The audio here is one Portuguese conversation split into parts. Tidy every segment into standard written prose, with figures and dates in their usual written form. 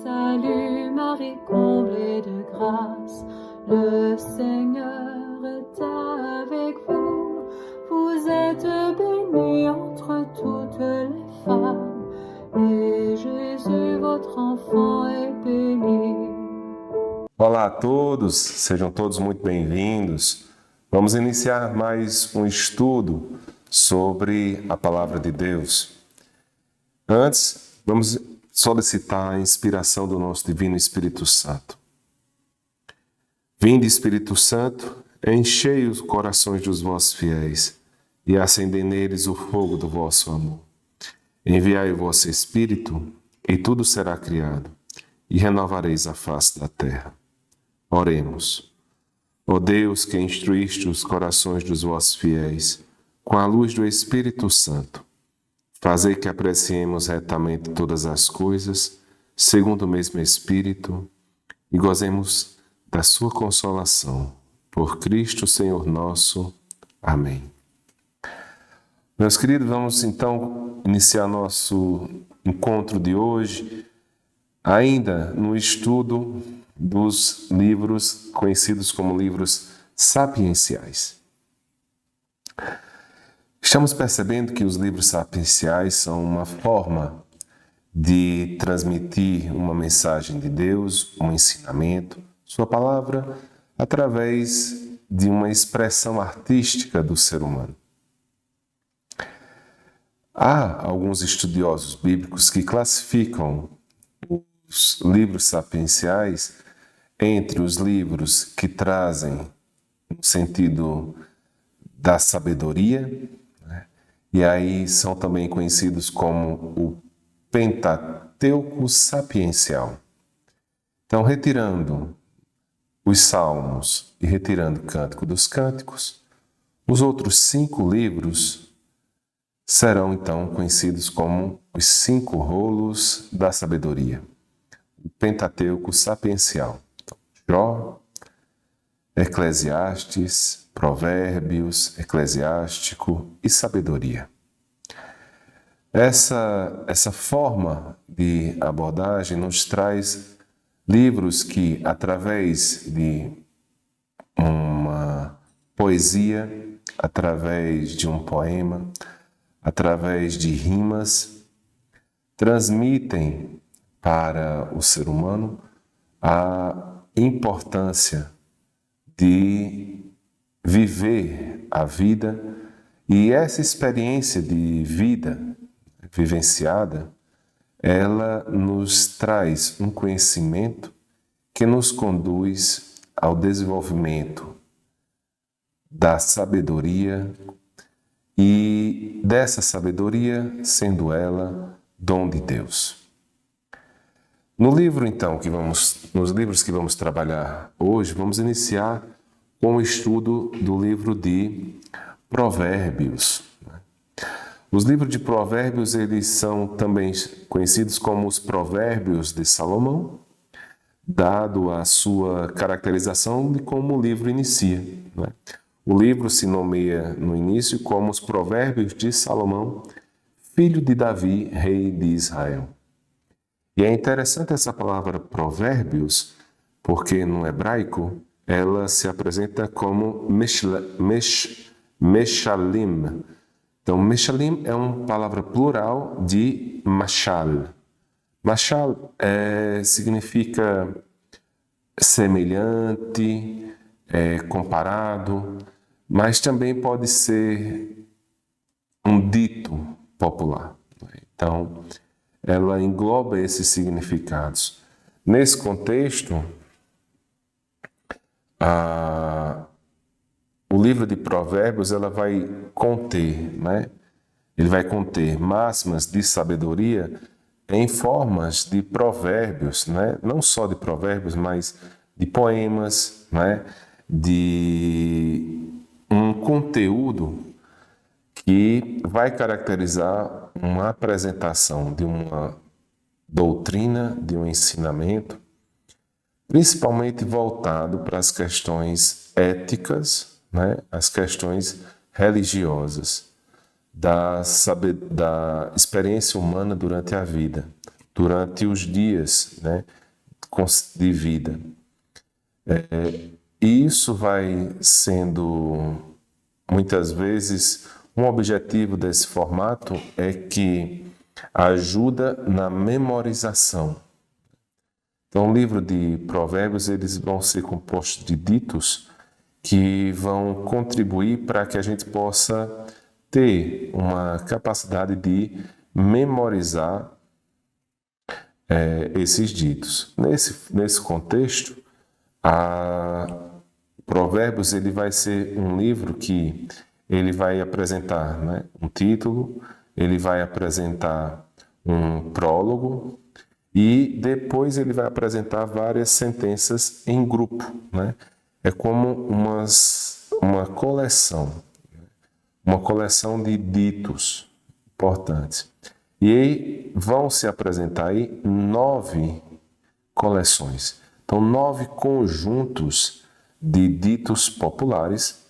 Salut Marie, comblée de grâce, le Seigneur est avec vous. Vous êtes bénie entre toutes les femmes, et Jésus, votre enfant, est béni. Olá a todos, sejam todos muito bem-vindos. Vamos iniciar mais um estudo sobre a Palavra de Deus. Antes, vamos solicitar a inspiração do nosso Divino Espírito Santo. Vinde, Espírito Santo, enchei os corações dos vossos fiéis e acendei neles o fogo do vosso amor. Enviai o vosso Espírito e tudo será criado e renovareis a face da terra. Oremos. Ó Deus, que instruíste os corações dos vossos fiéis com a luz do Espírito Santo, fazei que apreciemos retamente todas as coisas, segundo o mesmo Espírito, e gozemos da sua consolação. Por Cristo, Senhor nosso. Amém. Meus queridos, vamos então iniciar nosso encontro de hoje, ainda no estudo dos livros conhecidos como livros sapienciais. Estamos percebendo que os livros sapienciais são uma forma de transmitir uma mensagem de Deus, um ensinamento, sua palavra, através de uma expressão artística do ser humano. Há alguns estudiosos bíblicos que classificam os livros sapienciais entre os livros que trazem um sentido da sabedoria, né? E aí são também conhecidos como o Pentateuco sapiencial. Então, retirando os Salmos e retirando o Cântico dos Cânticos, os outros 5 livros serão então conhecidos como os 5 rolos da sabedoria. O Pentateuco sapiencial. Jó, Eclesiastes, Provérbios, Eclesiástico e Sabedoria. Essa forma de abordagem nos traz livros que, através de uma poesia, através de um poema, através de rimas, transmitem para o ser humano a importância de viver a vida, e essa experiência de vida vivenciada, ela nos traz um conhecimento que nos conduz ao desenvolvimento da sabedoria, e dessa sabedoria sendo ela dom de Deus. No livro, então, nos livros que vamos trabalhar hoje, vamos iniciar com o estudo do livro de Provérbios. Os livros de Provérbios, eles são também conhecidos como os Provérbios de Salomão, dado a sua caracterização de como o livro inicia, né? O livro se nomeia no início como os Provérbios de Salomão, filho de Davi, rei de Israel. E é interessante essa palavra provérbios, porque no hebraico ela se apresenta como meshalim. Então, meshalim é uma palavra plural de mashal. Mashal significa semelhante, comparado, mas também pode ser um dito popular. Então, ela engloba esses significados. Nesse contexto, o livro de Provérbios ela vai conter, né? Ele vai conter máximas de sabedoria em formas de provérbios, né? Não só de provérbios, mas de poemas, né? De um conteúdo que vai caracterizar uma apresentação de uma doutrina, de um ensinamento, principalmente voltado para as questões éticas, né? As questões religiosas, da experiência humana durante a vida. durante os dias, né, de vida. E isso vai sendo, muitas vezes, um objetivo desse formato é que ajuda na memorização. Então, o livro de Provérbios, eles vão ser compostos de ditos que vão contribuir para que a gente possa ter uma capacidade de memorizar esses ditos. Nesse contexto, Provérbios ele vai ser um livro que ele vai apresentar, né, um título, ele vai apresentar um prólogo e depois ele vai apresentar várias sentenças em grupo, né? É como uma coleção de ditos importantes. E aí vão se apresentar aí 9 coleções. Então, 9 conjuntos de ditos populares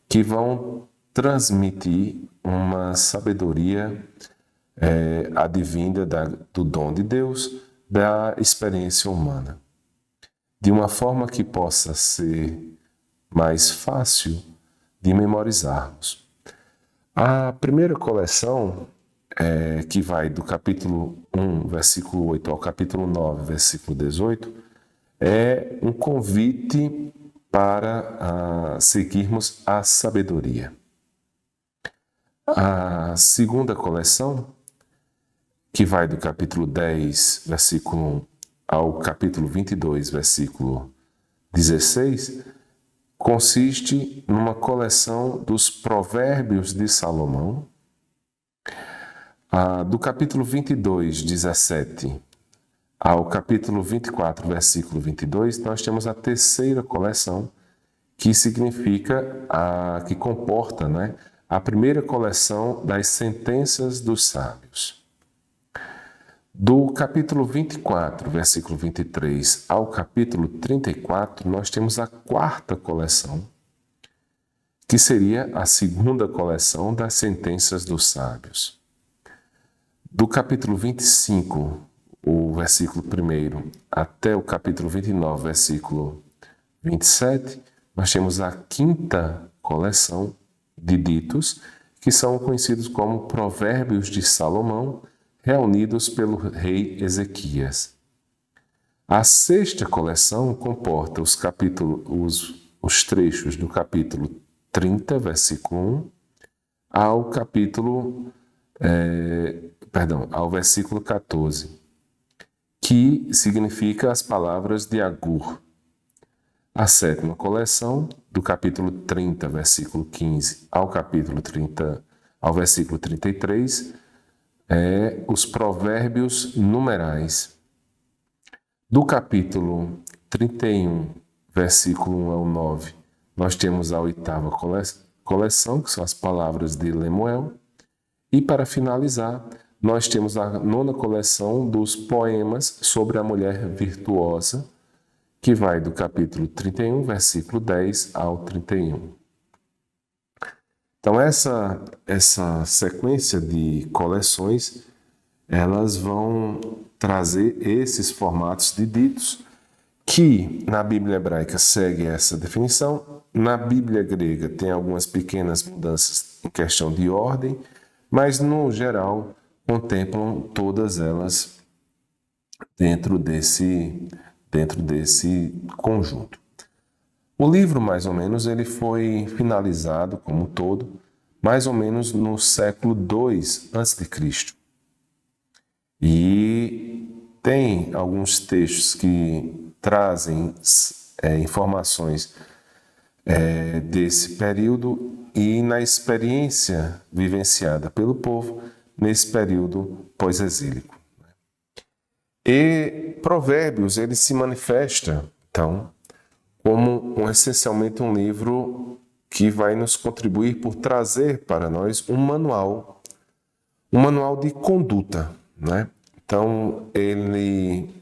que vão transmitir uma sabedoria advinda do dom de Deus, da experiência humana, de uma forma que possa ser mais fácil de memorizarmos. A primeira coleção, que vai do capítulo 1, versículo 8 ao capítulo 9, versículo 18, é um convite para seguirmos a sabedoria. A segunda coleção, que vai do capítulo 10, versículo 1 ao capítulo 22, versículo 16, consiste numa coleção dos Provérbios de Salomão. Do capítulo 22, 17 ao capítulo 24, versículo 22, nós temos a terceira coleção, que significa, que comporta, né, a primeira coleção das sentenças dos sábios. Do capítulo 24, versículo 23 ao capítulo 34, nós temos a quarta coleção, que seria a segunda coleção das sentenças dos sábios. Do capítulo 25, o versículo 1 até o capítulo 29, versículo 27, nós temos a quinta coleção de ditos, que são conhecidos como Provérbios de Salomão, reunidos pelo rei Ezequias. A sexta coleção comporta os trechos do capítulo 30, versículo 1, ao versículo 14, que significa as palavras de Agur. A sétima coleção, do capítulo 30, versículo 15, ao versículo 33, os provérbios numerais. Do capítulo 31, versículo 1 ao 9, nós temos a oitava coleção, que são as palavras de Lemuel. E para finalizar, nós temos a nona coleção dos poemas sobre a mulher virtuosa, que vai do capítulo 31, versículo 10 ao 31. Então, essa sequência de coleções, elas vão trazer esses formatos de ditos que na Bíblia hebraica segue essa definição. Na Bíblia grega tem algumas pequenas mudanças em questão de ordem, mas no geral contemplam todas elas dentro desse conjunto. O livro, mais ou menos, ele foi finalizado como um todo, mais ou menos no século II a.C. E tem alguns textos que trazem informações desse período e na experiência vivenciada pelo povo nesse período pós-exílico. E Provérbios, ele se manifesta, então, como essencialmente um livro que vai nos contribuir por trazer para nós um manual de conduta, né? Então, ele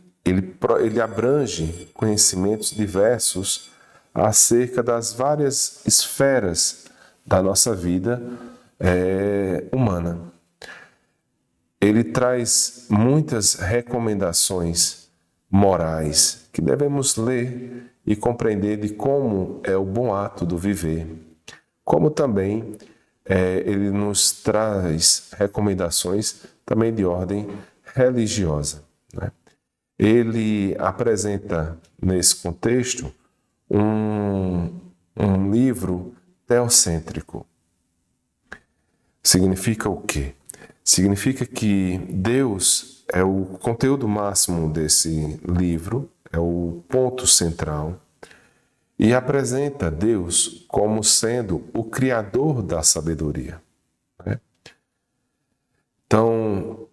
abrange conhecimentos diversos acerca das várias esferas da nossa vida humana. ele traz muitas recomendações morais que devemos ler e compreender de como é o bom ato do viver. Como também ele nos traz recomendações também de ordem religiosa, né? Ele apresenta, nesse contexto, um livro teocêntrico. Significa o quê? Significa que Deus é o conteúdo máximo desse livro, é o ponto central, e apresenta Deus como sendo o criador da sabedoria, né? Então,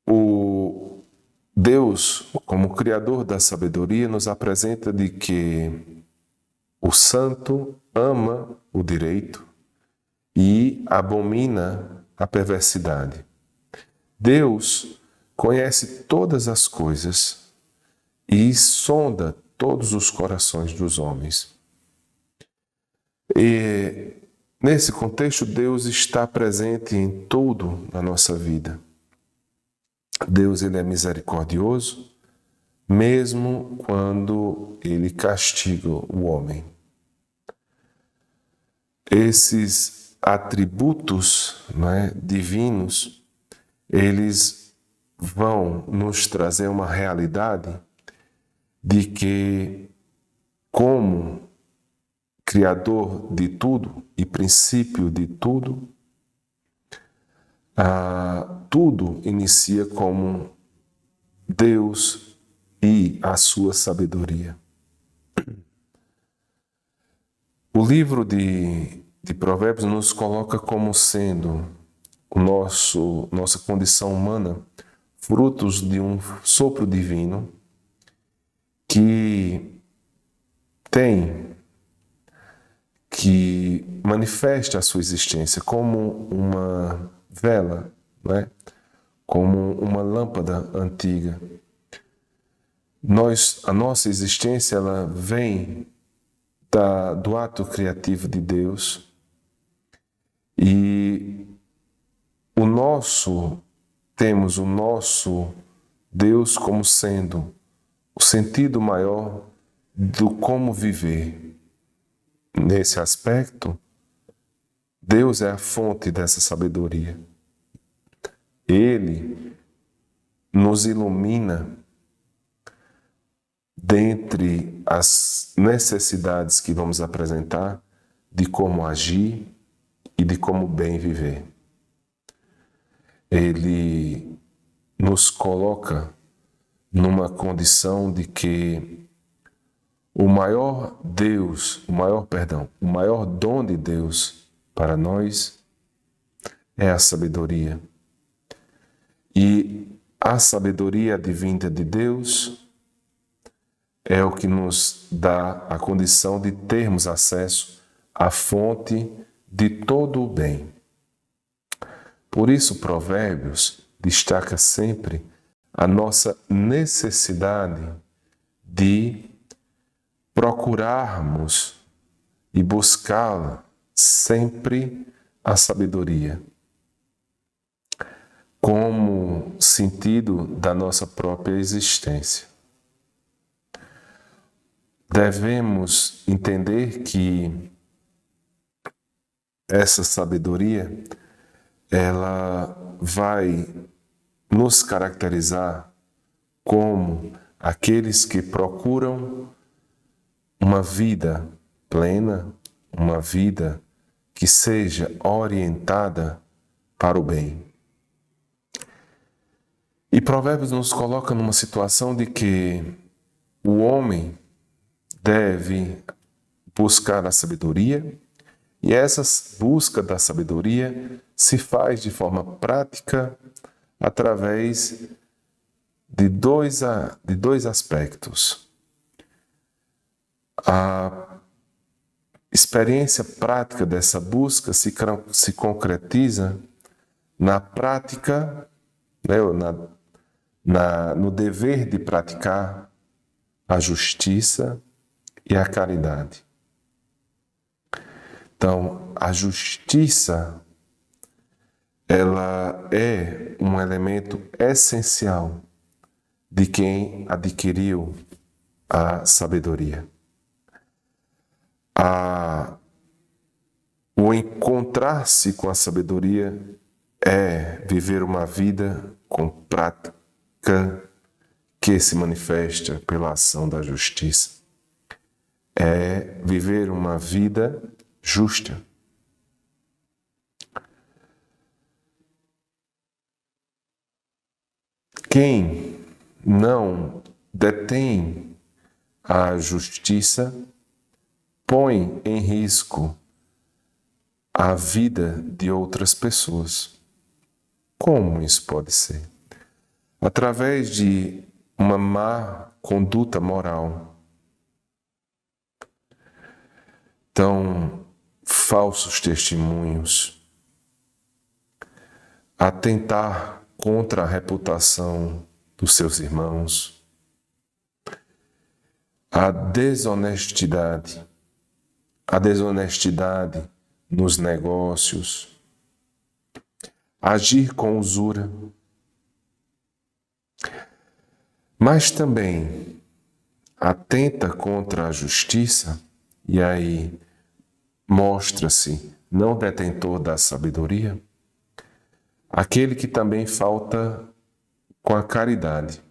o Deus, como criador da sabedoria, nos apresenta de que o santo ama o direito e abomina a perversidade. Deus conhece todas as coisas e sonda todos os corações dos homens. E nesse contexto, Deus está presente em tudo na nossa vida. Deus, ele é misericordioso, mesmo quando ele castiga o homem. Esses atributos, né, divinos, eles vão nos trazer uma realidade de que, como Criador de tudo e princípio de tudo, tudo inicia como Deus e a sua sabedoria. O livro de Provérbios nos coloca como sendo nossa condição humana frutos de um sopro divino que manifesta a sua existência como uma vela, né? Como uma lâmpada antiga. A nossa existência, ela vem do ato criativo de Deus, e temos o nosso Deus como sendo o sentido maior do como viver. Nesse aspecto, Deus é a fonte dessa sabedoria. Ele nos ilumina dentre as necessidades que vamos apresentar de como agir e de como bem viver. Ele nos coloca numa condição de que o maior dom de Deus para nós é a sabedoria. E a sabedoria advinda de Deus é o que nos dá a condição de termos acesso à fonte de todo o bem. Por isso, Provérbios destaca sempre a nossa necessidade de procurarmos e buscá-la sempre a sabedoria, como sentido da nossa própria existência. Devemos entender que essa sabedoria, ela vai nos caracterizar como aqueles que procuram uma vida plena, uma vida que seja orientada para o bem. E Provérbios nos coloca numa situação de que o homem deve buscar a sabedoria, e essa busca da sabedoria se faz de forma prática através de dois aspectos. A experiência prática dessa busca se concretiza na prática, no dever de praticar a justiça e a caridade. Então, a justiça, ela é um elemento essencial de quem adquiriu a sabedoria. O encontrar-se com a sabedoria é viver uma vida com prática que se manifesta pela ação da justiça. É viver uma vida justa. Quem não detém a justiça põe em risco a vida de outras pessoas. Como isso pode ser? Através de uma má conduta moral. Então, falsos testemunhos, atentar contra a reputação dos seus irmãos, a desonestidade nos negócios, agir com usura, mas também atenta contra a justiça, e aí mostra-se não detentor da sabedoria, aquele que também falta com a caridade,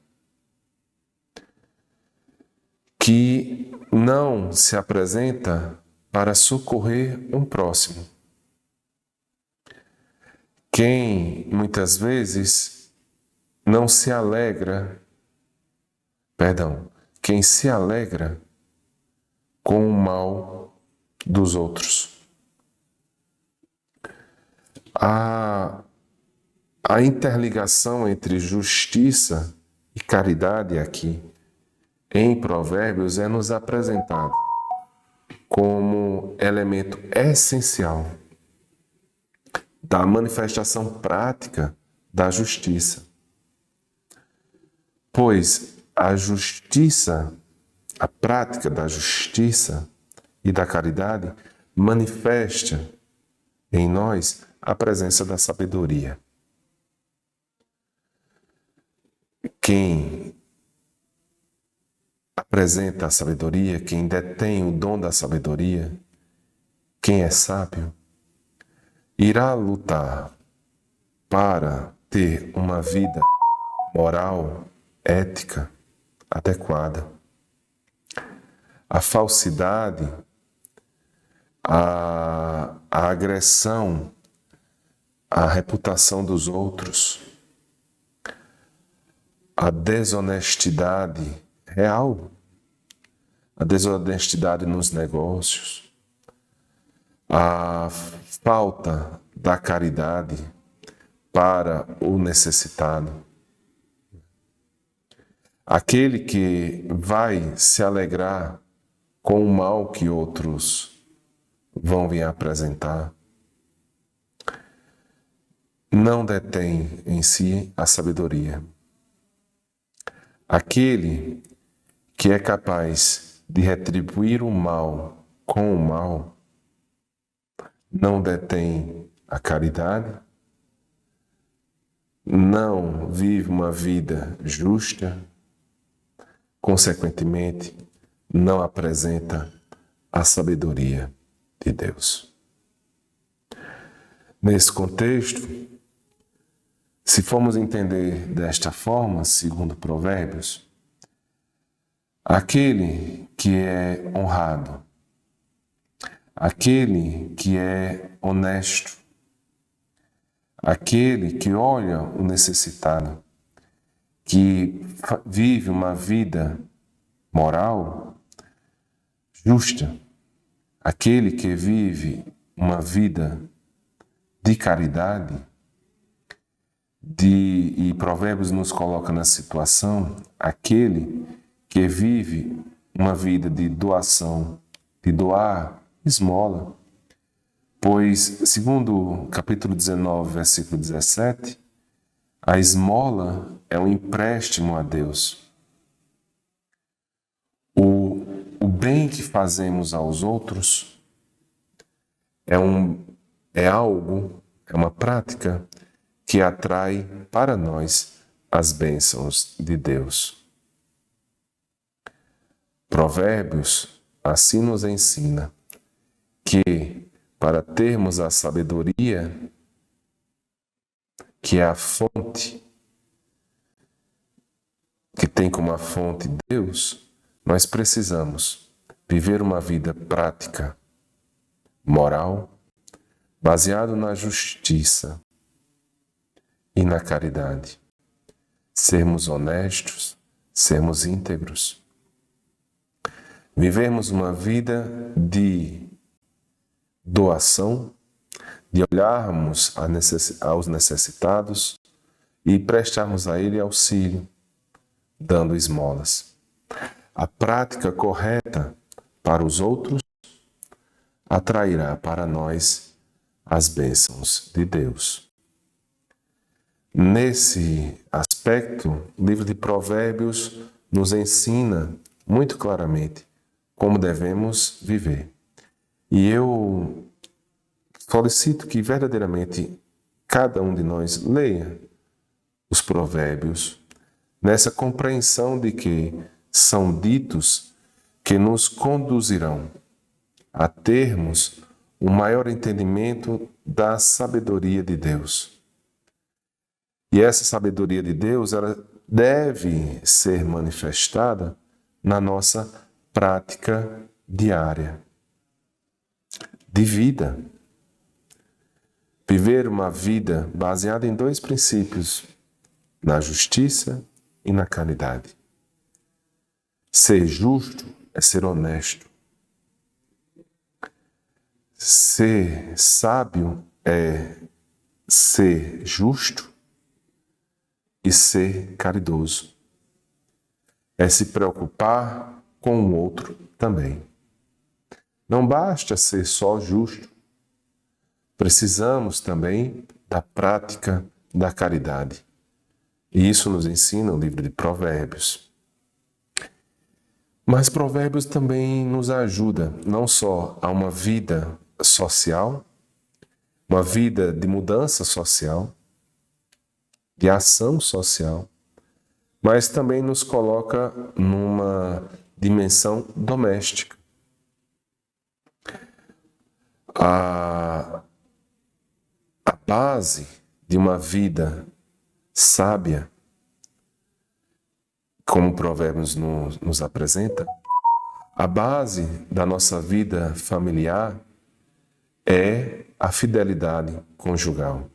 que não se apresenta para socorrer um próximo. Quem muitas vezes não se alegra, quem se alegra com o mal dos outros. A interligação entre justiça e caridade aqui em Provérbios é nos apresentado como elemento essencial da manifestação prática da justiça. Pois a justiça, a prática da justiça e da caridade manifesta em nós a presença da sabedoria. Quem apresenta a sabedoria, quem detém o dom da sabedoria, quem é sábio, irá lutar para ter uma vida moral, ética, adequada. A falsidade, a agressão à reputação dos outros, a desonestidade real, a desonestidade nos negócios, a falta da caridade para o necessitado. Aquele que vai se alegrar com o mal que outros vão vir apresentar, não detém em si a sabedoria. Aquele que é capaz de retribuir o mal com o mal, não detém a caridade, não vive uma vida justa, consequentemente, não apresenta a sabedoria de Deus. Nesse contexto, se formos entender desta forma, segundo Provérbios, aquele que é honrado, aquele que é honesto, aquele que olha o necessitado, que vive uma vida moral, justa, aquele que vive uma vida de caridade, e Provérbios nos coloca na situação, aquele que vive uma vida de doação, de doar esmola, pois, segundo o capítulo 19, versículo 17, a esmola é um empréstimo a Deus. O bem que fazemos aos outros é uma prática que atrai para nós as bênçãos de Deus. Provérbios assim nos ensina que, para termos a sabedoria, que é a fonte, que tem como a fonte Deus, nós precisamos viver uma vida prática, moral, baseado na justiça e na caridade. Sermos honestos, sermos íntegros. Vivermos uma vida de doação, de olharmos aos necessitados e prestarmos a ele auxílio, dando esmolas. A prática correta para os outros atrairá para nós as bênçãos de Deus. Nesse aspecto, o livro de Provérbios nos ensina muito claramente como devemos viver. E eu solicito que verdadeiramente cada um de nós leia os Provérbios nessa compreensão de que são ditos que nos conduzirão a termos um maior entendimento da sabedoria de Deus. E essa sabedoria de Deus, ela deve ser manifestada na nossa prática diária de vida. Viver uma vida baseada em dois princípios, na justiça e na caridade. Ser justo é ser honesto. Ser sábio é ser justo e ser caridoso. É se preocupar com o outro também. Não basta ser só justo. Precisamos também da prática da caridade. E isso nos ensina o livro de Provérbios. Mas Provérbios também nos ajuda não só a uma vida social, uma vida de mudança social, de ação social, mas também nos coloca numa dimensão doméstica. A base de uma vida sábia, como Provérbios nos apresenta, a base da nossa vida familiar é a fidelidade conjugal.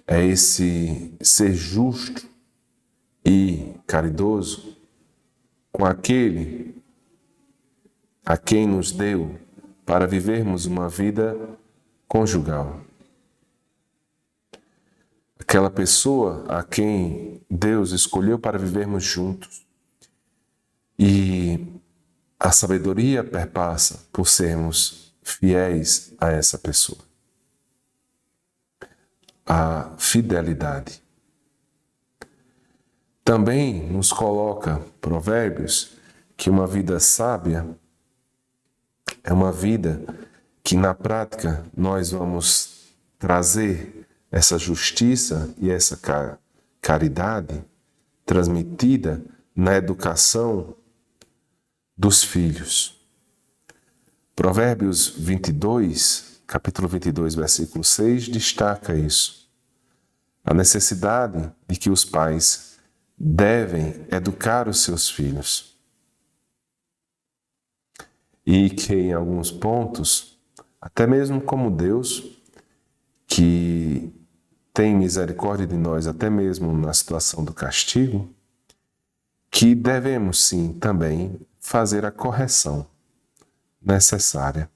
É esse ser justo e caridoso com aquele a quem nos deu para vivermos uma vida conjugal. Aquela pessoa a quem Deus escolheu para vivermos juntos. E a sabedoria perpassa por sermos fiéis a essa pessoa. A fidelidade. Também nos coloca Provérbios que uma vida sábia é uma vida que na prática nós vamos trazer essa justiça e essa caridade transmitida na educação dos filhos. Provérbios 22, capítulo 22, versículo 6, destaca isso. A necessidade de que os pais devem educar os seus filhos. E que em alguns pontos, até mesmo como Deus, que tem misericórdia de nós, até mesmo na situação do castigo, que devemos sim também fazer a correção necessária.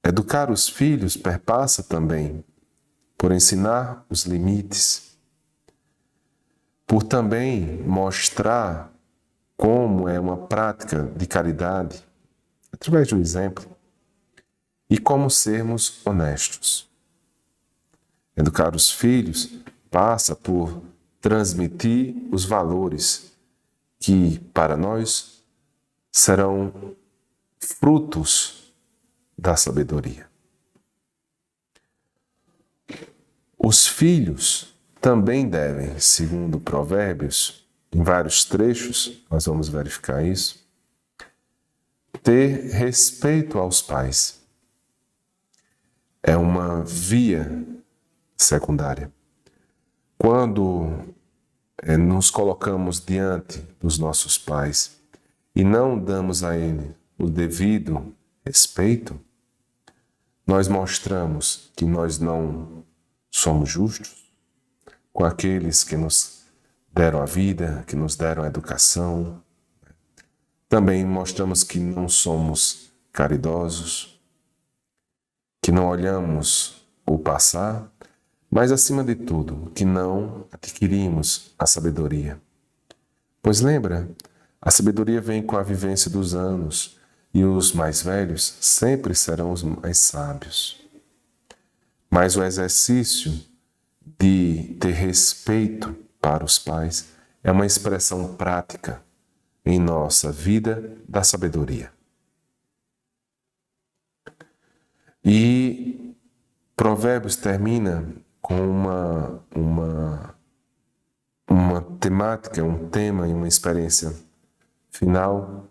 Educar os filhos perpassa também por ensinar os limites, por também mostrar como é uma prática de caridade, através do exemplo, e como sermos honestos. Educar os filhos passa por transmitir os valores que, para nós, serão frutos da sabedoria. Os filhos também devem, segundo Provérbios, em vários trechos, nós vamos verificar isso, ter respeito aos pais. É uma via secundária. Quando nos colocamos diante dos nossos pais e não damos a eles o devido respeito, nós mostramos que nós não somos justos com aqueles que nos deram a vida, que nos deram a educação. Também mostramos que não somos caridosos, que não olhamos o passar, mas, acima de tudo, que não adquirimos a sabedoria. Pois lembra, a sabedoria vem com a vivência dos anos, e os mais velhos sempre serão os mais sábios. Mas o exercício de ter respeito para os pais é uma expressão prática em nossa vida da sabedoria. E Provérbios termina com uma temática, um tema e uma experiência final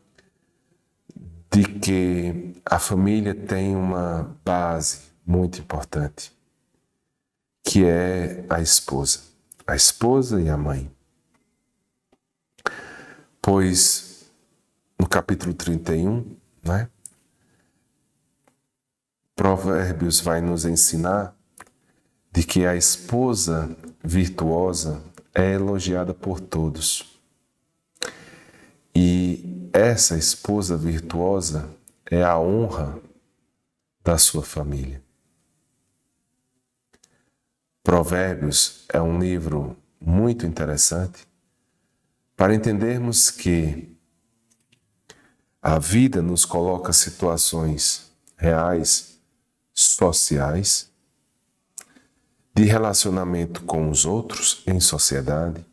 de que a família tem uma base muito importante, que é a esposa e a mãe. Pois no capítulo 31, Provérbios vai nos ensinar de que a esposa virtuosa é elogiada por todos. E essa esposa virtuosa é a honra da sua família. Provérbios é um livro muito interessante para entendermos que a vida nos coloca situações reais, sociais, de relacionamento com os outros em sociedade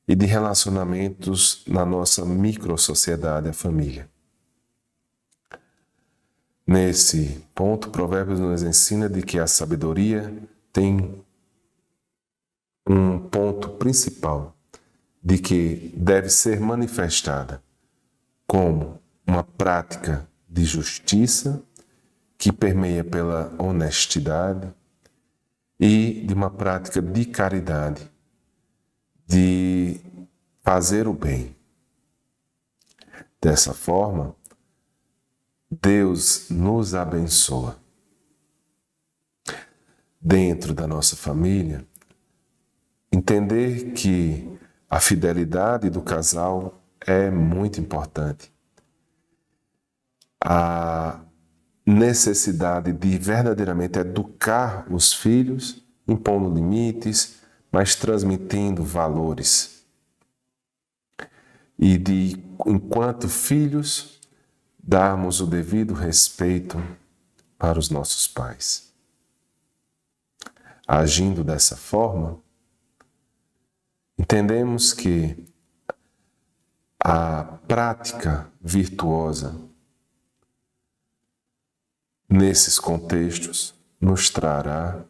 e de relacionamentos na nossa microsociedade, a família. Nesse ponto, Provérbios nos ensina de que a sabedoria tem um ponto principal de que deve ser manifestada como uma prática de justiça que permeia pela honestidade e de uma prática de caridade, de fazer o bem. Dessa forma, Deus nos abençoa. Dentro da nossa família, entender que a fidelidade do casal é muito importante. A necessidade de verdadeiramente educar os filhos, impondo limites, mas transmitindo valores. E de, enquanto filhos, darmos o devido respeito para os nossos pais. Agindo dessa forma, entendemos que a prática virtuosa nesses contextos nos trará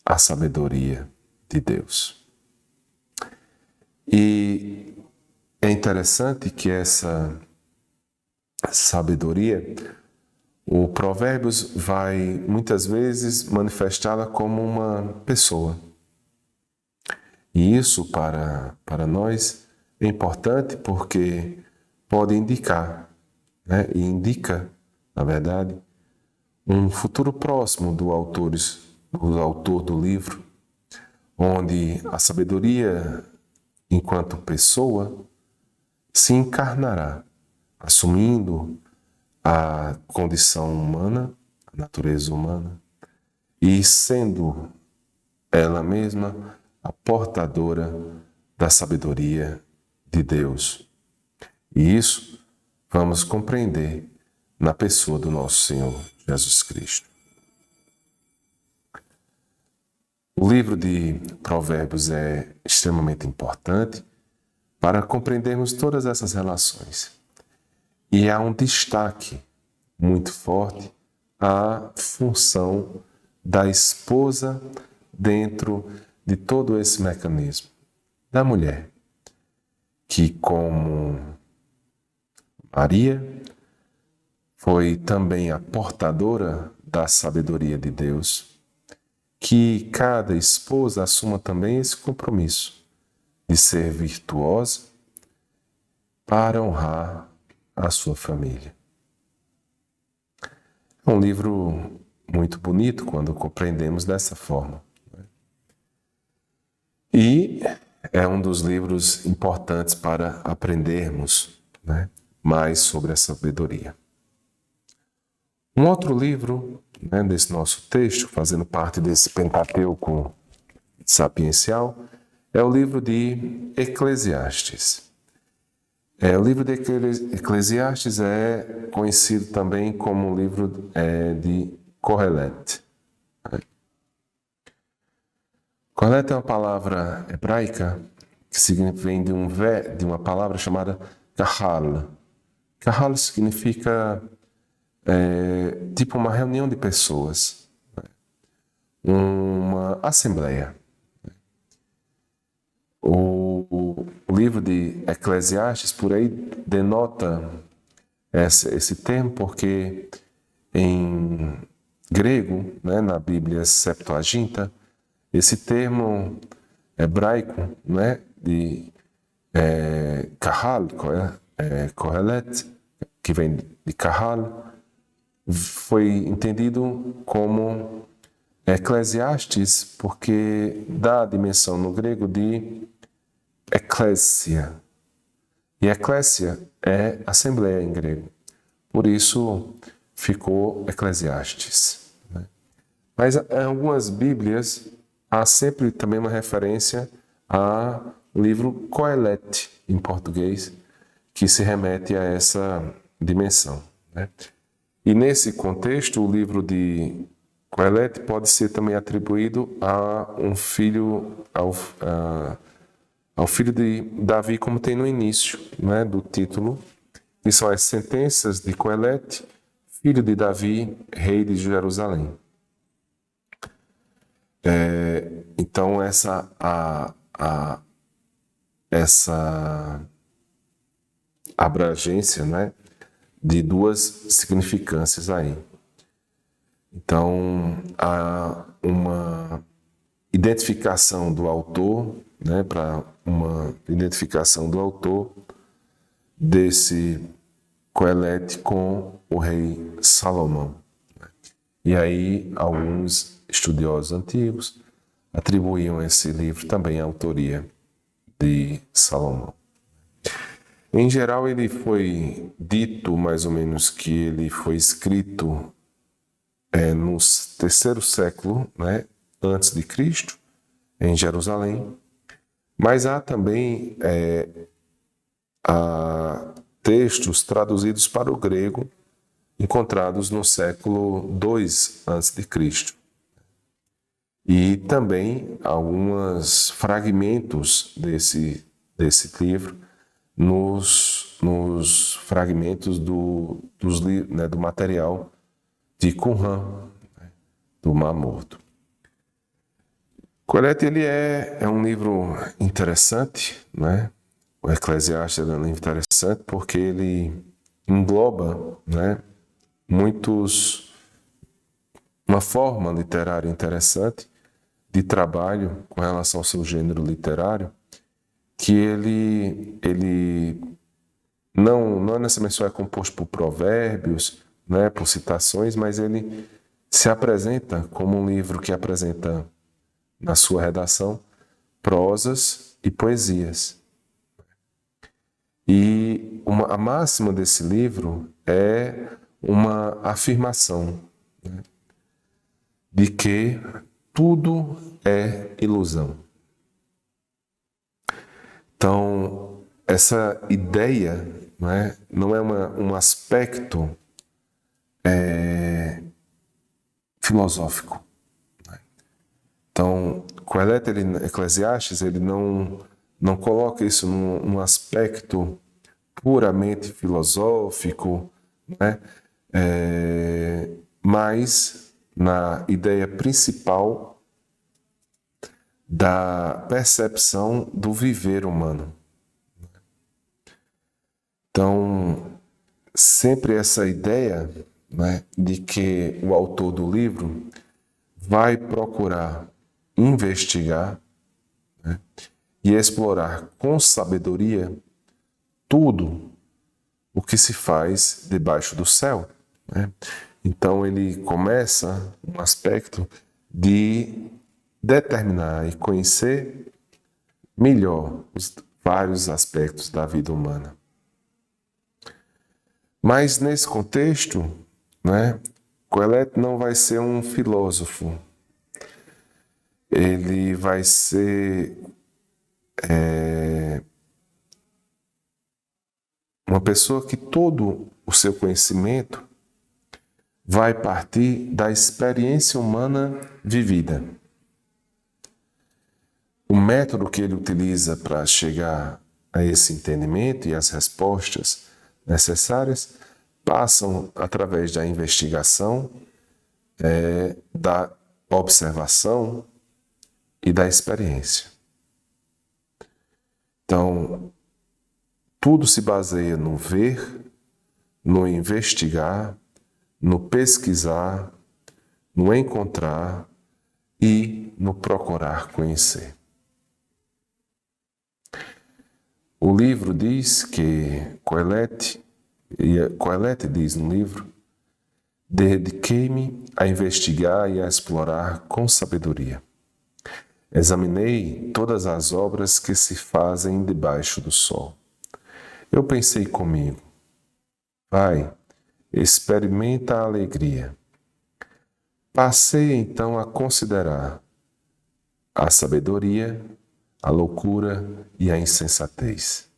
a sabedoria de Deus. E é interessante que essa sabedoria, o Provérbios vai muitas vezes manifestá-la como uma pessoa. E isso para nós é importante porque pode indicar, e indica, na verdade, um futuro próximo do autor do livro, onde a sabedoria, enquanto pessoa, se encarnará, assumindo a condição humana, a natureza humana, e sendo ela mesma a portadora da sabedoria de Deus. E isso vamos compreender na pessoa do nosso Senhor Jesus Cristo. O livro de Provérbios é extremamente importante para compreendermos todas essas relações. E há um destaque muito forte à função da esposa dentro de todo esse mecanismo da mulher, que como Maria foi também a portadora da sabedoria de Deus, que cada esposa assuma também esse compromisso de ser virtuosa para honrar a sua família. É um livro muito bonito quando compreendemos dessa forma. E é um dos livros importantes para aprendermos, mais sobre a sabedoria. Um outro livro, desse nosso texto, fazendo parte desse Pentateuco sapiencial, é o livro de Eclesiastes. O livro de Eclesiastes é conhecido também como o livro de Kohelet. Kohelet é uma palavra hebraica que vem de uma palavra chamada kahal. Kahal significa tipo uma reunião de pessoas, uma assembleia. O livro de Eclesiastes, por aí, denota esse termo, porque em grego, na Bíblia Septuaginta, esse termo hebraico, de kahal, kohelet, que vem de kahal, foi entendido como Eclesiastes, porque dá a dimensão no grego de eclésia. E eclésia é assembleia em grego. Por isso ficou Eclesiastes. Mas em algumas Bíblias há sempre também uma referência ao livro Kohelet, em português, que se remete a essa dimensão. E nesse contexto, o livro de Kohelet pode ser também atribuído a um filho, ao filho de Davi, como tem no início do título, que são as sentenças de Kohelet, filho de Davi, rei de Jerusalém. Então essa abrangência, de duas significâncias aí. Então há uma identificação do autor, para uma identificação do autor desse Kohelet com o rei Salomão. E aí alguns estudiosos antigos atribuíam esse livro também à autoria de Salomão. Em geral, ele foi dito mais ou menos que ele foi escrito no terceiro século, antes de Cristo, em Jerusalém. Mas há também textos traduzidos para o grego encontrados no século II a.C. E também alguns fragmentos desse livro nos fragmentos do material de Qumran, do Mar Morto. Kohelet, ele é um livro interessante, O Eclesiastes é um livro interessante porque ele engloba, uma forma literária interessante de trabalho com relação ao seu gênero literário, que ele não necessariamente só é composto por provérbios, por citações, mas ele se apresenta como um livro que apresenta, na sua redação, prosas e poesias. E a máxima desse livro é uma afirmação, de que tudo é ilusão. Então, essa ideia não é um aspecto filosófico. Então, Kohelet, Eclesiastes, ele não coloca isso num aspecto puramente filosófico, mas na ideia principal da percepção do viver humano. Então, sempre essa ideia, né, de que o autor do livro vai procurar investigar, né, e explorar com sabedoria tudo o que se faz debaixo do céu, né? Então ele começa um aspecto de determinar e conhecer melhor os vários aspectos da vida humana. Mas nesse contexto, né, Coelete não vai ser um filósofo. Ele vai ser uma pessoa que todo o seu conhecimento vai partir da experiência humana vivida. O método que ele utiliza para chegar a esse entendimento e as respostas necessárias passam através da investigação, da observação e da experiência. Então, tudo se baseia no ver, no investigar, no pesquisar, no encontrar e no procurar conhecer. O livro diz que Coelete diz no livro: dediquei-me a investigar e a explorar com sabedoria. Examinei todas as obras que se fazem debaixo do sol. Eu pensei comigo: vai, experimenta a alegria. Passei então a considerar a sabedoria, a loucura e a insensatez.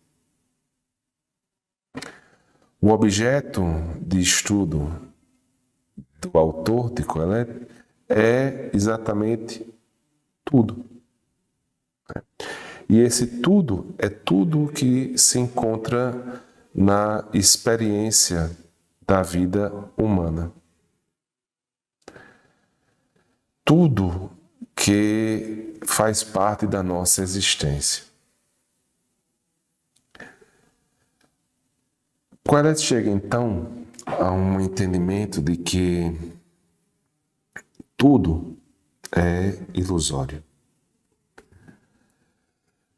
O objeto de estudo do autor de Coelete é exatamente tudo. E esse tudo é tudo que se encontra na experiência da vida humana. Tudo que faz parte da nossa existência. Coelete chega então a um entendimento de que tudo é ilusório.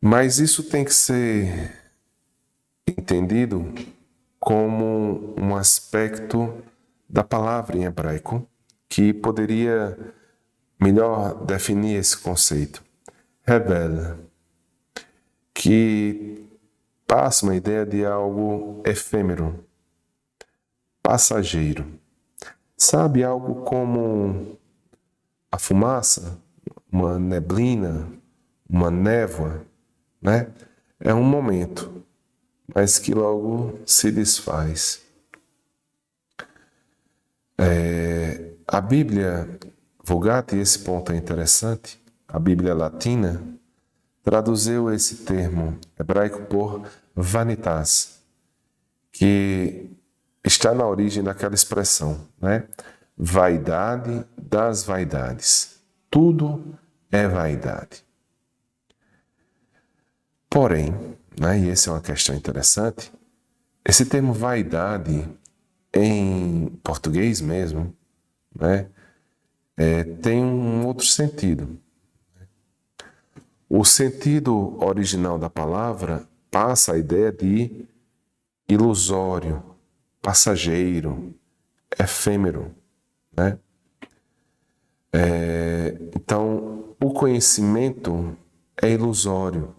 Mas isso tem que ser entendido como um aspecto da palavra em hebraico que poderia melhor definir esse conceito. Rebel, que passa uma ideia de algo efêmero, passageiro. Sabe, algo como a fumaça, uma neblina, uma névoa, né? É um momento, mas que logo se desfaz. A Bíblia Vulgata, e esse ponto é interessante, a Bíblia Latina traduziu esse termo hebraico por vanitas, que está na origem daquela expressão, né? Vaidade das vaidades. Tudo é vaidade. Porém, né, e essa é uma questão interessante, esse termo vaidade, em português mesmo, né, tem um outro sentido. O sentido original da palavra passa a ideia de ilusório, passageiro, efêmero, né? Então, o conhecimento é ilusório.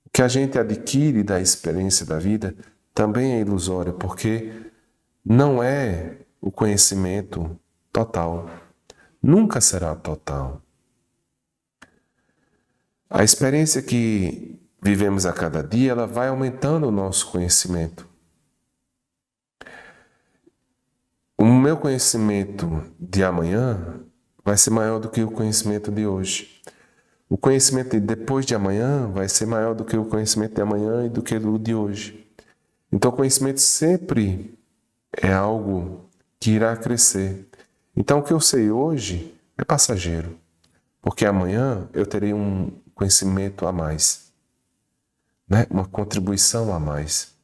O que a gente adquire da experiência da vida também é ilusório, porque não é o conhecimento total. Nunca será total. A experiência que vivemos a cada dia, ela vai aumentando o nosso conhecimento. O meu conhecimento de amanhã vai ser maior do que o conhecimento de hoje. O conhecimento de depois de amanhã vai ser maior do que o conhecimento de amanhã e do que o de hoje. Então, o conhecimento sempre é algo que irá crescer. Então, o que eu sei hoje é passageiro. porque amanhã eu terei um conhecimento a mais, né? Uma contribuição a mais.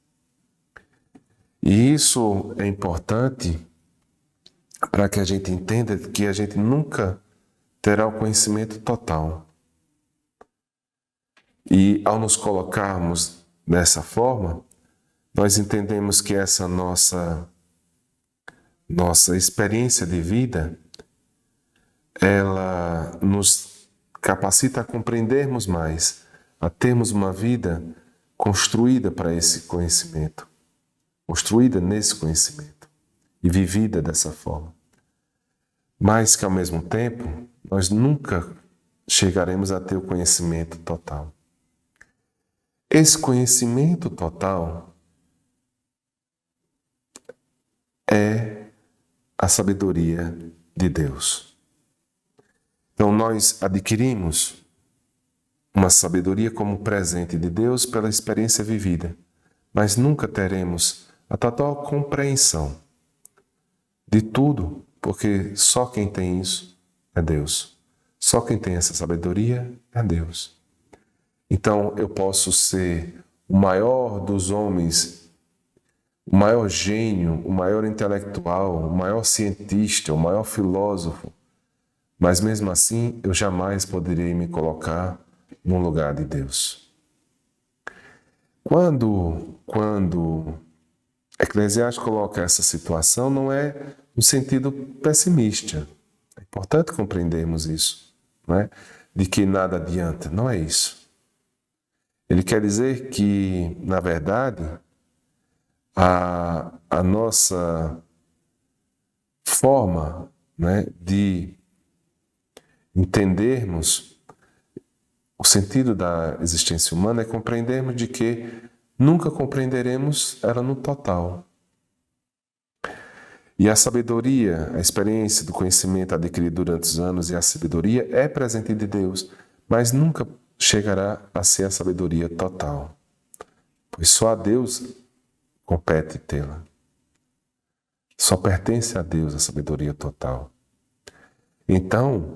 E isso é importante para que a gente entenda que a gente nunca terá o conhecimento total. E ao nos colocarmos dessa forma, nós entendemos que essa nossa experiência de vida, ela nos capacita a compreendermos mais, a termos uma vida construída para esse conhecimento, construída nesse conhecimento e vivida dessa forma. Mas que ao mesmo tempo, nós nunca chegaremos a ter o conhecimento total. Esse conhecimento total é a sabedoria de Deus. Então nós adquirimos uma sabedoria como presente de Deus pela experiência vivida, mas nunca teremos a total compreensão de tudo, porque só quem tem isso é Deus. Só quem tem essa sabedoria é Deus. Então eu posso ser o maior dos homens, o maior gênio, o maior intelectual, o maior cientista, o maior filósofo, mas mesmo assim eu jamais poderei me colocar no lugar de Deus. Quando Eclesiastes coloca essa situação, não é no sentido pessimista. É importante compreendermos isso, não é? De que nada adianta, não é isso. Ele quer dizer que, na verdade, a nossa forma, né, de entendermos o sentido da existência humana é compreendermos de que nunca compreenderemos ela no total. E a sabedoria, a experiência do conhecimento adquirido durante os anos e a sabedoria é presente de Deus, mas nunca chegará a ser a sabedoria total, pois só a Deus compete tê-la. Só pertence a Deus a sabedoria total. Então,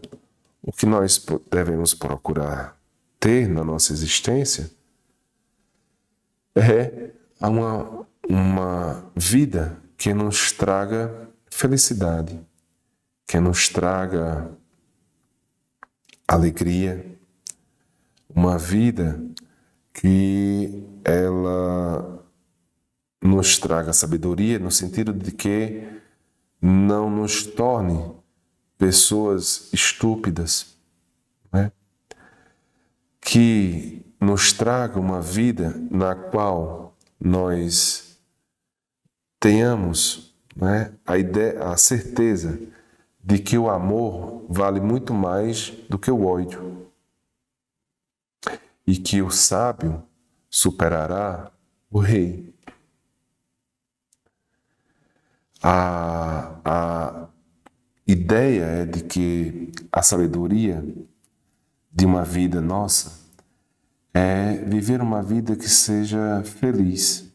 o que nós devemos procurar ter na nossa existência é uma vida que nos traga felicidade, que nos traga alegria, uma vida que ela nos traga sabedoria no sentido de que não nos torne pessoas estúpidas, né? Que nos traga uma vida na qual nós tenhamos, né, a certeza de que o amor vale muito mais do que o ódio e que o sábio superará o rei. A ideia é de que a sabedoria de uma vida nossa é viver uma vida que seja feliz.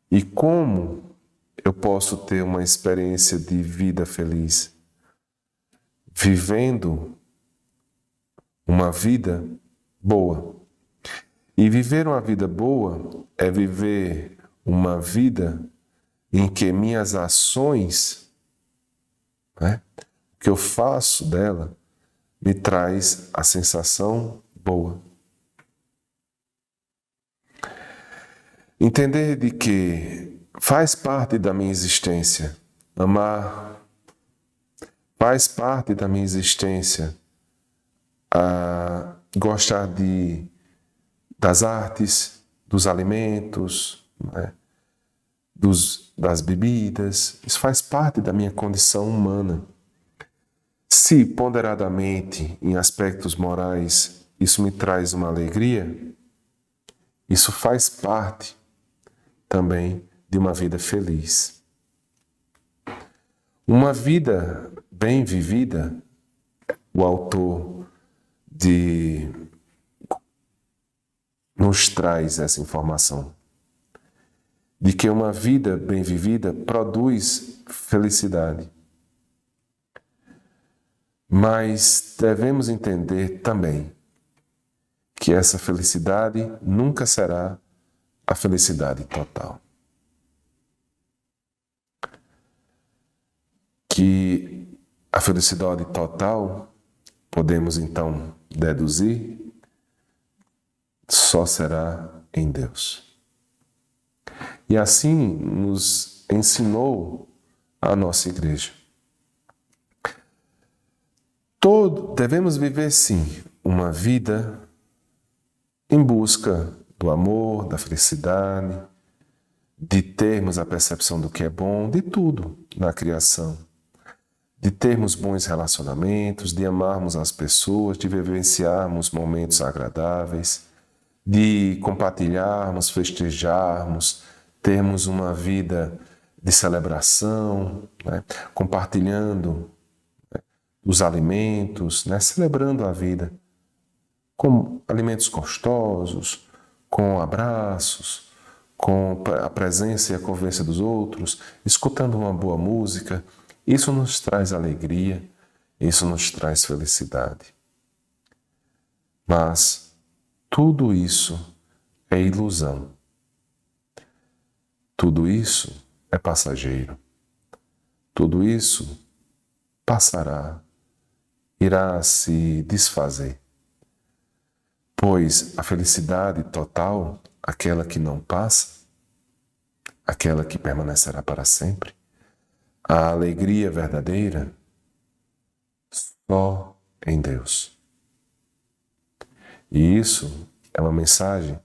E como eu posso ter uma experiência de vida feliz? Vivendo uma vida boa. E viver uma vida boa é viver uma vida em que minhas ações, né, o que eu faço dela, me traz a sensação boa. Entender de que faz parte da minha existência amar, faz parte da minha existência gostar das artes, dos alimentos, né, das bebidas. Isso faz parte da minha condição humana. Se ponderadamente, em aspectos morais, isso me traz uma alegria, isso faz parte também de uma vida feliz. Uma vida bem vivida, o autor nos traz essa informação, de que uma vida bem vivida produz felicidade. Mas devemos entender também que essa felicidade nunca será a felicidade total. Que a felicidade total, podemos então deduzir, só será em Deus. E assim nos ensinou a nossa igreja. Devemos viver, sim, uma vida em busca do amor, da felicidade, de termos a percepção do que é bom, de tudo na criação, de termos bons relacionamentos, de amarmos as pessoas, de vivenciarmos momentos agradáveis, de compartilharmos, festejarmos, termos uma vida de celebração, né? Compartilhando os alimentos, né? Celebrando a vida com alimentos gostosos, com abraços, com a presença e a convivência dos outros, escutando uma boa música. Isso nos traz alegria, isso nos traz felicidade. Mas tudo isso é ilusão. Tudo isso é passageiro. Tudo isso passará, irá se desfazer. Pois a felicidade total, aquela que não passa, aquela que permanecerá para sempre, a alegria verdadeira, só em Deus. E isso é uma mensagem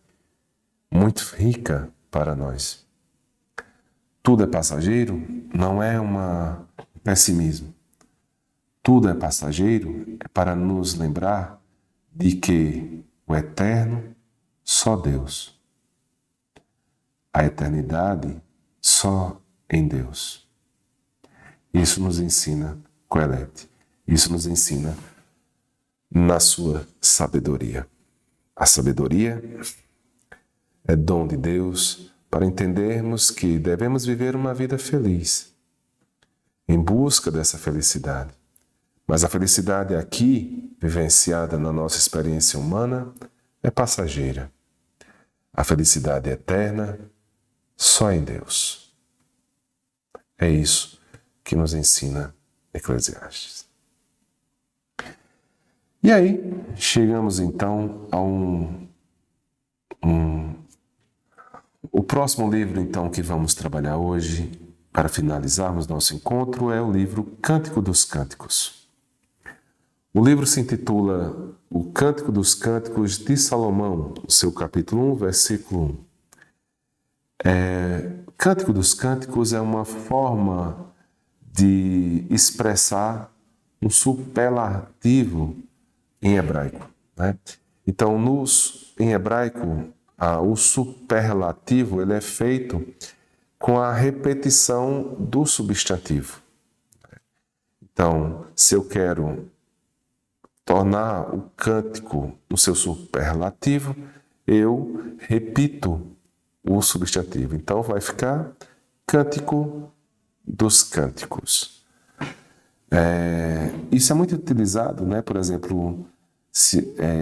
muito rica para nós. Tudo é passageiro não é um pessimismo. Tudo é passageiro é para nos lembrar de que o eterno, só Deus. A eternidade, só em Deus. Isso nos ensina Coelete. Isso nos ensina na sua sabedoria. A sabedoria é dom de Deus para entendermos que devemos viver uma vida feliz, em busca dessa felicidade. Mas a felicidade aqui, vivenciada na nossa experiência humana, é passageira. A felicidade eterna, só em Deus. É isso que nos ensina Eclesiastes. E aí, chegamos então a o próximo livro então que vamos trabalhar hoje, para finalizarmos nosso encontro, é o livro Cântico dos Cânticos. O livro se intitula O Cântico dos Cânticos de Salomão, o seu capítulo 1, versículo 1. Cântico dos Cânticos é uma forma de expressar um superlativo em hebraico, né? Então, em hebraico, o superlativo ele é feito com a repetição do substantivo. Então, se eu quero tornar o cântico no seu superlativo, eu repito o substantivo. Então, vai ficar Cântico dos Cânticos. Isso é muito utilizado, né? Por exemplo,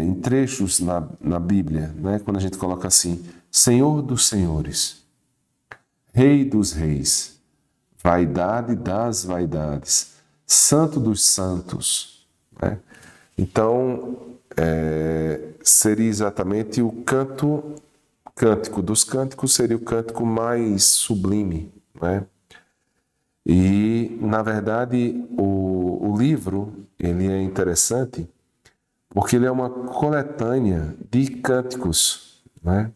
em trechos na Bíblia, né? Quando a gente coloca assim, Senhor dos Senhores, Rei dos Reis, Vaidade das Vaidades, Santo dos Santos, né? Então, seria exatamente o Cântico dos Cânticos, seria o cântico mais sublime, né? E, na verdade, o livro ele é interessante porque ele é uma coletânea de cânticos, né,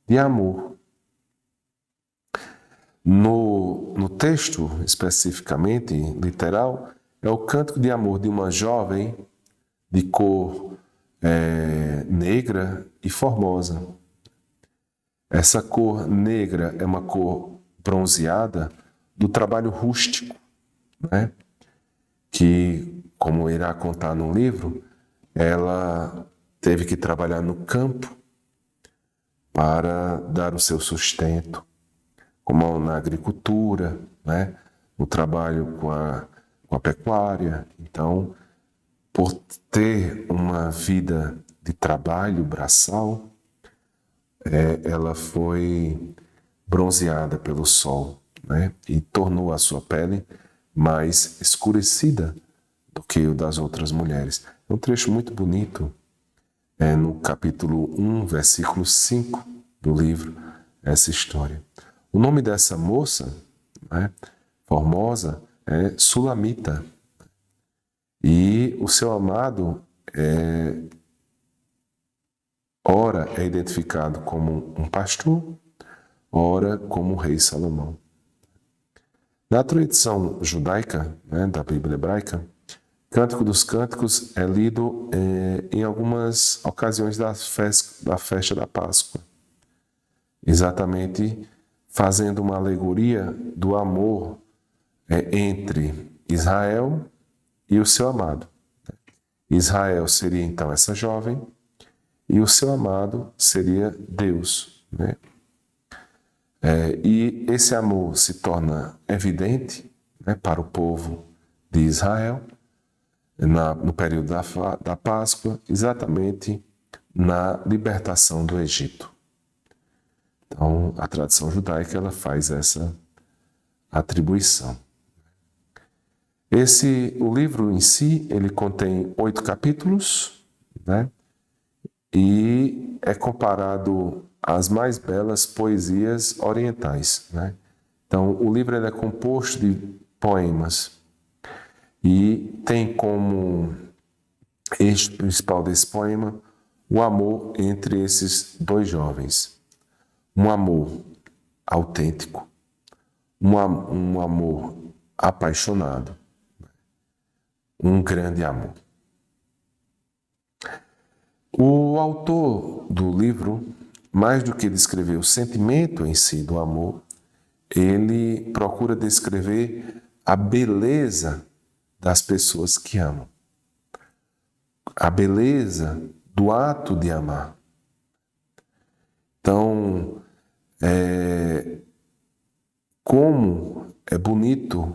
de amor. No texto, especificamente, literal, é o cântico de amor de uma jovem de cor negra e formosa. Essa cor negra é uma cor bronzeada do trabalho rústico, né? Que, como irá contar no livro, ela teve que trabalhar no campo para dar o seu sustento, como na agricultura, né? No trabalho com a pecuária. Então, por ter uma vida de trabalho braçal, ela foi bronzeada pelo sol, né? E tornou a sua pele mais escurecida do que o das outras mulheres. É um trecho muito bonito, no capítulo 1, versículo 5 do livro, essa história. O nome dessa moça, né, formosa, é Sulamita. E o seu amado, ora é identificado como um pastor, ora como o rei Salomão. Na tradição judaica, né, da Bíblia hebraica, Cântico dos Cânticos é lido em algumas ocasiões da festa da Páscoa, exatamente fazendo uma alegoria do amor entre Israel e o seu amado. Israel seria então essa jovem e o seu amado seria Deus, né? E esse amor se torna evidente, né, para o povo de Israel no período da Páscoa, exatamente na libertação do Egito. Então, a tradição judaica ela faz essa atribuição. O livro em si, ele contém 8 capítulos, né? E é comparado às mais belas poesias orientais, né? Então, o livro ele é composto de poemas e tem como eixo principal desse poema o amor entre esses dois jovens. Um amor autêntico, um amor apaixonado, um grande amor. O autor do livro, mais do que descrever o sentimento em si do amor, ele procura descrever a beleza das pessoas que amam. A beleza do ato de amar. Então, como é bonito,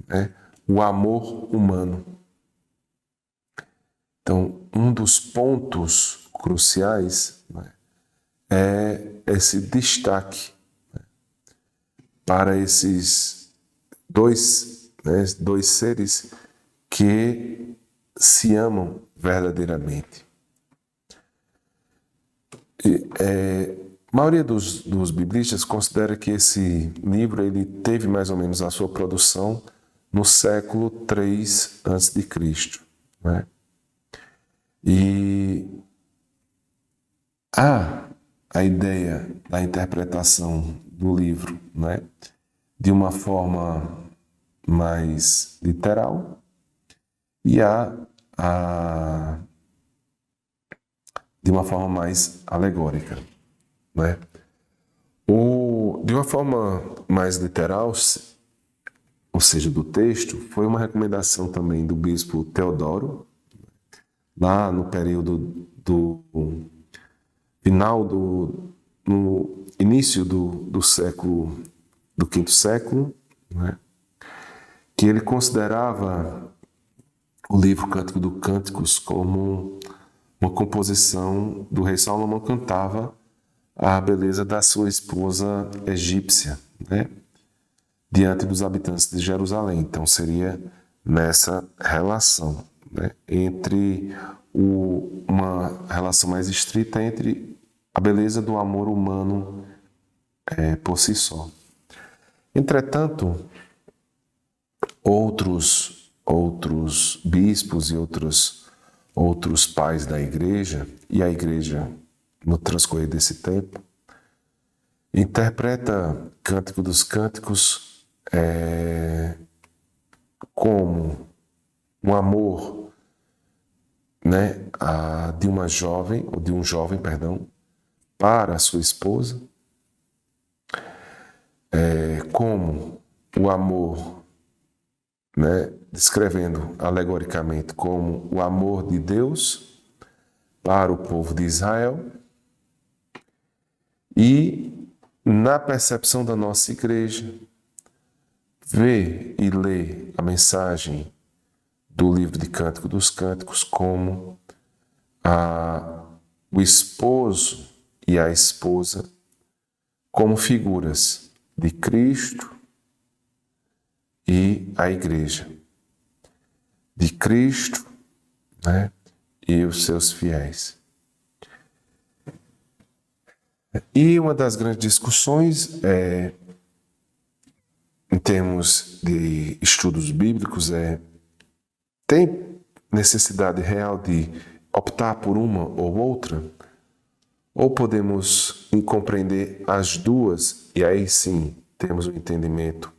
né, o amor humano. Então, um dos pontos cruciais, né, é esse destaque, né, para esses dois seres que se amam verdadeiramente. A maioria dos biblistas considera que esse livro ele teve mais ou menos a sua produção no século 3 a.C., né? E há a ideia da interpretação do livro, né, de uma forma mais literal e há de uma forma mais alegórica, né? De uma forma mais literal, ou seja, do texto, foi uma recomendação também do bispo Teodoro, lá no período no início do século, do quinto século, né? Que ele considerava o livro Cântico dos Cânticos como uma composição do rei Salomão, cantava a beleza da sua esposa egípcia, né, diante dos habitantes de Jerusalém. Então seria nessa relação, né, entre uma relação mais estrita entre a beleza do amor humano por si só. Entretanto, outros bispos e outros pais da igreja, e a igreja, no transcorrer desse tempo, interpreta Cântico dos Cânticos como um amor, né, de uma jovem, ou de um jovem, perdão, para a sua esposa, como o amor, né, descrevendo alegoricamente como o amor de Deus para o povo de Israel, e na percepção da nossa igreja, ver e ler a mensagem do livro de Cântico dos Cânticos como o esposo e a esposa como figuras de Cristo e a igreja. De Cristo, né, e os seus fiéis. E uma das grandes discussões em termos de estudos bíblicos tem necessidade real de optar por uma ou outra? Ou podemos compreender as duas e aí sim temos um entendimento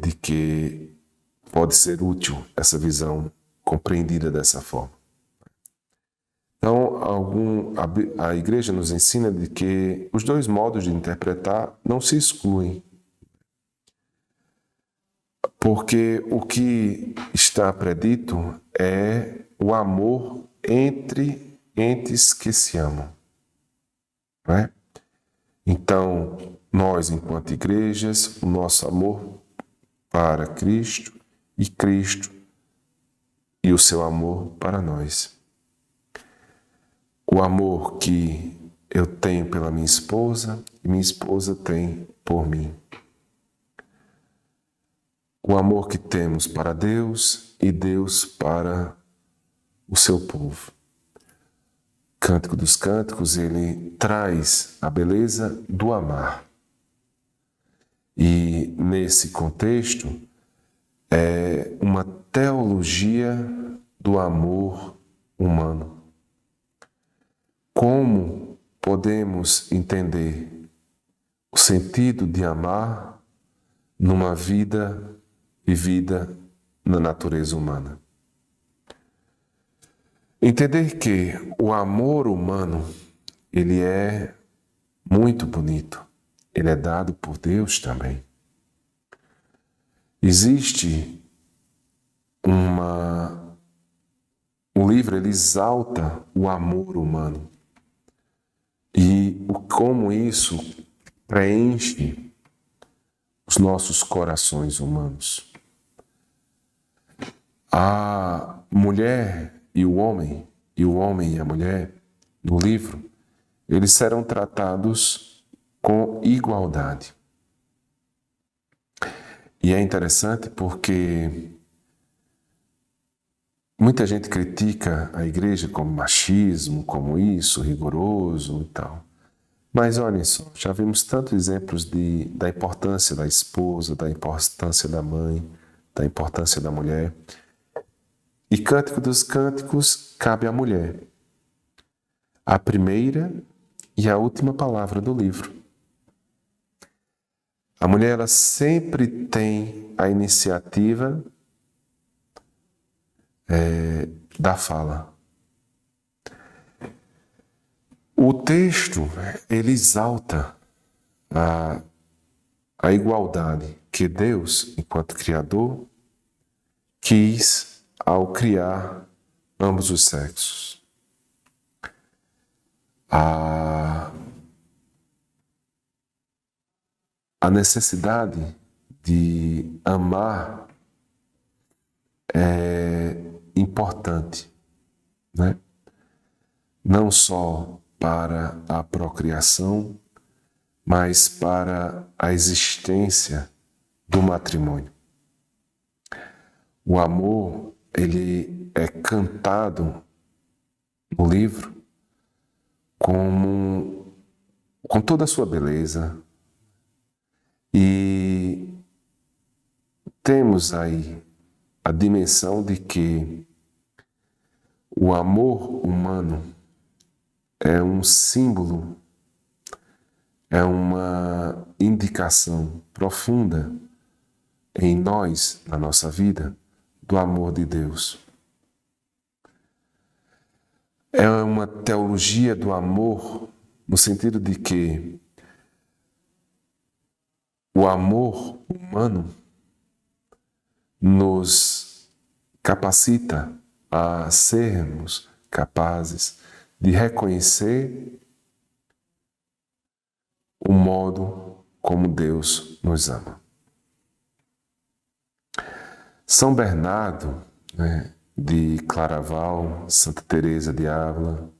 de que pode ser útil essa visão compreendida dessa forma? Então, a igreja nos ensina de que os dois modos de interpretar não se excluem. Porque o que está predito é o amor entre entes que se amam. Não é? Então, nós, enquanto igrejas, o nosso amor para Cristo e o seu amor para nós. O amor que eu tenho pela minha esposa e minha esposa tem por mim. O amor que temos para Deus e Deus para o seu povo. Cântico dos Cânticos, ele traz a beleza do amar. E nesse contexto, é uma teologia do amor humano. Como podemos entender o sentido de amar numa vida vivida na natureza humana? Entender que o amor humano, ele é muito bonito. Ele é dado por Deus também. Existe o livro, ele exalta o amor humano. E como isso preenche os nossos corações humanos. A mulher e o homem e a mulher, no livro, eles serão tratados com igualdade. E é interessante porque muita gente critica a igreja como machismo, como isso, rigoroso e tal. Mas olhem só, já vimos tantos exemplos da importância da esposa, da importância da mãe, da importância da mulher. E Cântico dos Cânticos cabe à mulher. A primeira e a última palavra do livro. A mulher, ela sempre tem a iniciativa da fala. O texto, ele exalta a igualdade que Deus, enquanto Criador, quis ao criar ambos os sexos. A necessidade de amar é importante, né? Não só para a procriação, mas para a existência do matrimônio. O amor, ele é cantado no livro com toda a sua beleza. E temos aí a dimensão de que o amor humano é um símbolo, é uma indicação profunda em nós, na nossa vida, do amor de Deus. É uma teologia do amor no sentido de que o amor humano nos capacita a sermos capazes de reconhecer o modo como Deus nos ama. São Bernardo, né, de Claraval, Santa Teresa de Ávila,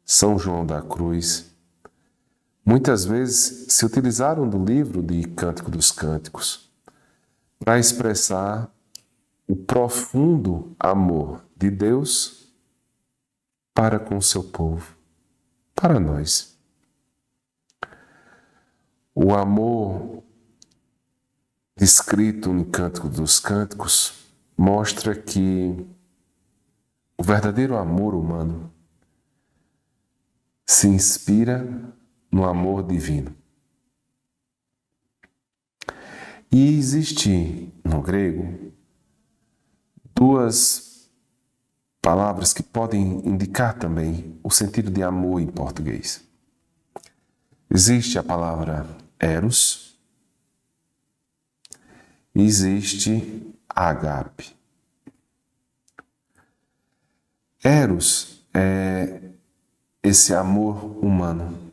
São João da Cruz, muitas vezes se utilizaram do livro de Cântico dos Cânticos para expressar o profundo amor de Deus para com o seu povo, para nós. O amor descrito no Cântico dos Cânticos mostra que o verdadeiro amor humano se inspira no amor divino. E existe no grego duas palavras que podem indicar também o sentido de amor em português. Existe a palavra eros e existe agape. Eros é esse amor humano,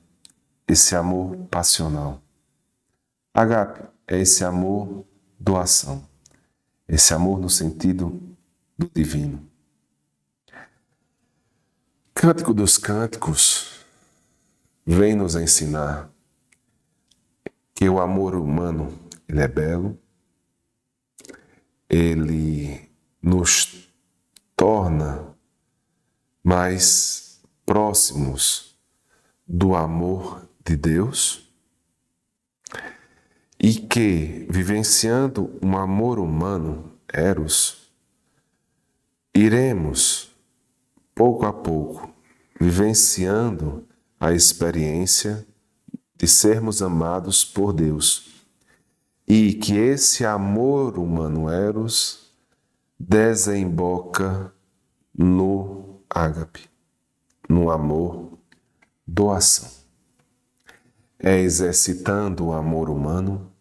esse amor passional. Agape é esse amor doação, esse amor no sentido do divino. Cântico dos Cânticos vem nos ensinar que o amor humano, ele é belo, ele nos torna mais próximos do amor de Deus e que, vivenciando um amor humano, eros, iremos, pouco a pouco, vivenciando a experiência de sermos amados por Deus e que esse amor humano, eros, desemboca no ágape, no amor doação. É exercitando o amor humano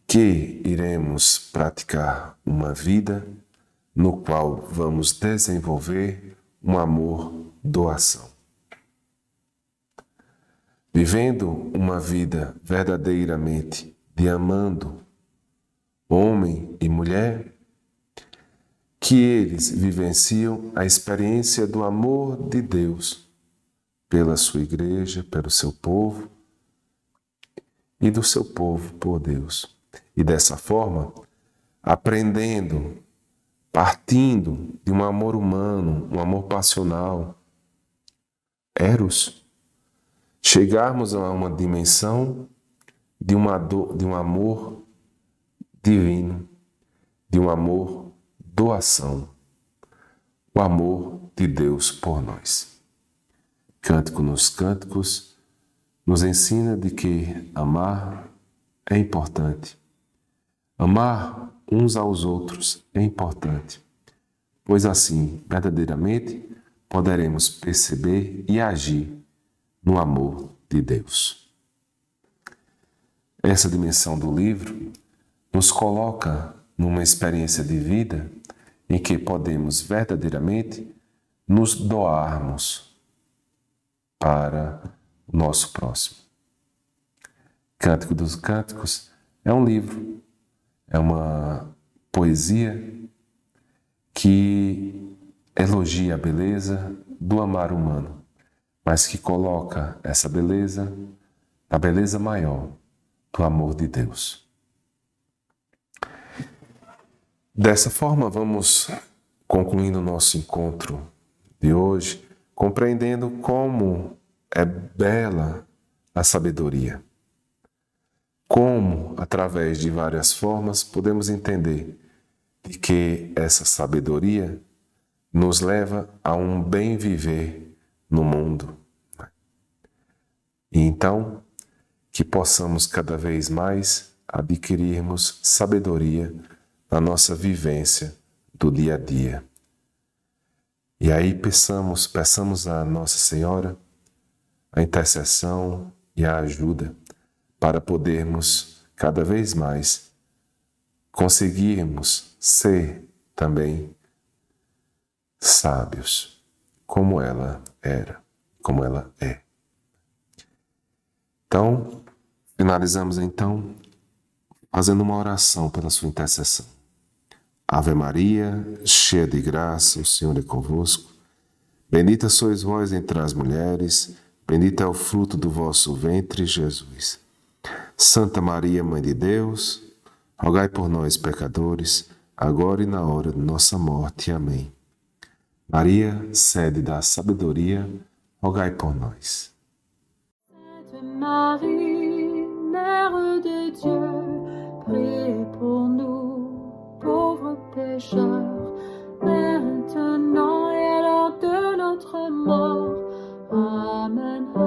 que iremos praticar uma vida no qual vamos desenvolver um amor doação. Vivendo uma vida verdadeiramente de amando homem e mulher, que eles vivenciam a experiência do amor de Deus pela sua igreja, pelo seu povo e do seu povo por Deus. E dessa forma, aprendendo, partindo de um amor humano, um amor passional, eros, chegarmos a uma dimensão de um amor divino, de um amor doação, o amor de Deus por nós. Cântico nos Cânticos nos ensina de que amar é importante. Amar uns aos outros é importante, pois assim, verdadeiramente, poderemos perceber e agir no amor de Deus. Essa dimensão do livro nos coloca numa experiência de vida em que podemos verdadeiramente nos doarmos para o nosso próximo. Cântico dos Cânticos é um livro, é uma poesia que elogia a beleza do amar humano, mas que coloca essa beleza na beleza maior do amor de Deus. Dessa forma, vamos concluindo o nosso encontro de hoje, compreendendo como é bela a sabedoria. Como, através de várias formas, podemos entender de que essa sabedoria nos leva a um bem viver no mundo. E então, que possamos cada vez mais adquirirmos sabedoria na nossa vivência do dia a dia. E aí peçamos a Nossa Senhora a intercessão e a ajuda para podermos cada vez mais conseguirmos ser também sábios, como ela era, como ela é. Então, finalizamos então fazendo uma oração pela sua intercessão. Ave Maria, cheia de graça, o Senhor é convosco. Bendita sois vós entre as mulheres, bendito é o fruto do vosso ventre, Jesus. Santa Maria, Mãe de Deus, rogai por nós, pecadores, agora e na hora de nossa morte. Amém. Maria, sede da sabedoria, rogai por nós. Sainte Marie, Mère de Dieu, priez pour nous, pauvres pécheurs, maintenant et à l'heure de notre mort. Amen.